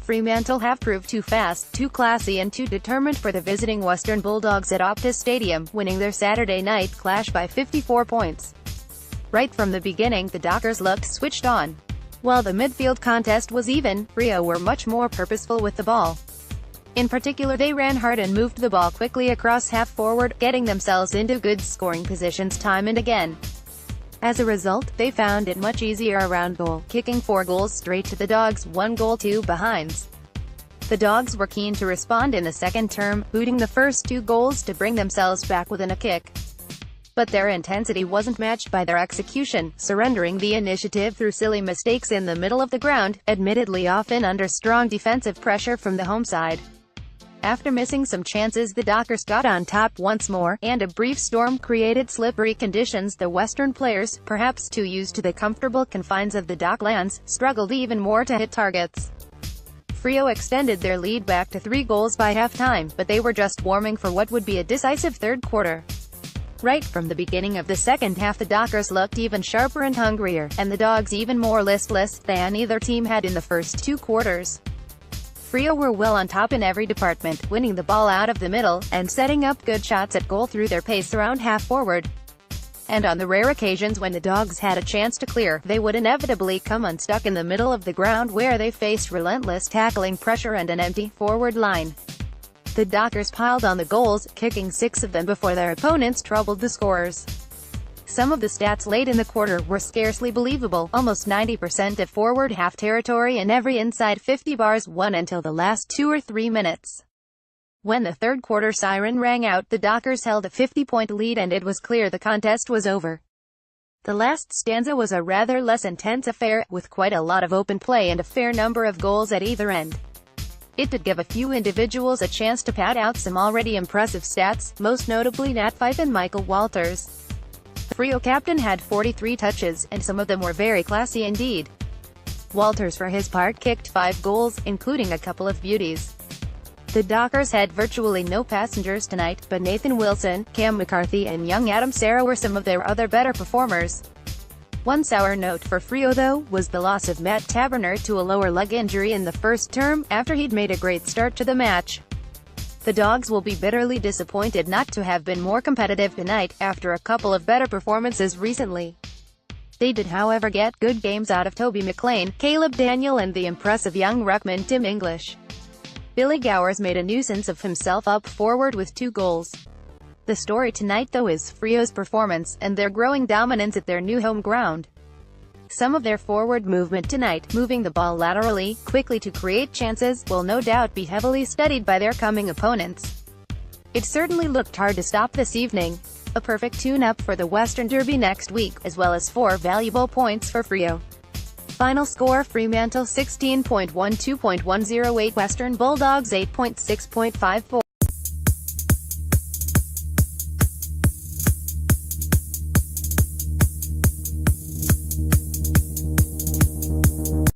Fremantle have proved too fast, too classy and too determined for the visiting Western Bulldogs at Optus Stadium, winning their Saturday night clash by 54 points. Right from the beginning, the Dockers looked switched on. While the midfield contest was even, Freo were much more purposeful with the ball. In particular, they ran hard and moved the ball quickly across half-forward, getting themselves into good scoring positions time and again. As a result, they found it much easier around goal, kicking 4 goals straight to the Dogs' 1 goal 2 behinds. The Dogs were keen to respond in the second term, booting the first 2 goals to bring themselves back within a kick. But their intensity wasn't matched by their execution, surrendering the initiative through silly mistakes in the middle of the ground, admittedly often under strong defensive pressure from the home side. After missing some chances, the Dockers got on top once more, and a brief storm created slippery conditions. The Western players, perhaps too used to the comfortable confines of the Docklands, struggled even more to hit targets. Freo extended their lead back to 3 goals by halftime, but they were just warming for what would be a decisive third quarter. Right from the beginning of the second half, the Dockers looked even sharper and hungrier, and the Dogs even more listless than either team had in the first 2 quarters. Freo were well on top in every department, winning the ball out of the middle, and setting up good shots at goal through their pace around half-forward. And on the rare occasions when the Dogs had a chance to clear, they would inevitably come unstuck in the middle of the ground where they faced relentless tackling pressure and an empty forward line. The Dockers piled on the goals, kicking 6 of them before their opponents troubled the scorers. Some of the stats late in the quarter were scarcely believable, almost 90% of forward half territory and every inside 50 bars won until the last 2 or 3 minutes. When the third quarter siren rang out, the Dockers held a 50-point lead and it was clear the contest was over. The last stanza was a rather less intense affair, with quite a lot of open play and a fair number of goals at either end. It did give a few individuals a chance to pad out some already impressive stats, most notably Nat Fyfe and Michael Walters. The Freo captain had 43 touches, and some of them were very classy indeed. Walters for his part kicked 5 goals, including a couple of beauties. The Dockers had virtually no passengers tonight, but Nathan Wilson, Cam McCarthy and young Adam Serra were some of their other better performers. One sour note for Freo though, was the loss of Matt Taberner to a lower leg injury in the first term, after he'd made a great start to the match. The Dogs will be bitterly disappointed not to have been more competitive tonight, after a couple of better performances recently. They did however get good games out of Toby McLean, Caleb Daniel and the impressive young ruckman Tim English. Billy Gowers made a nuisance of himself up forward with 2 goals. The story tonight though is Freo's performance, and their growing dominance at their new home ground. Some of their forward movement tonight, moving the ball laterally, quickly to create chances, will no doubt be heavily studied by their coming opponents. It certainly looked hard to stop this evening. A perfect tune-up for the Western Derby next week, as well as 4 valuable points for Freo. Final score: Fremantle 16.12.108, Western Bulldogs 8.6.54.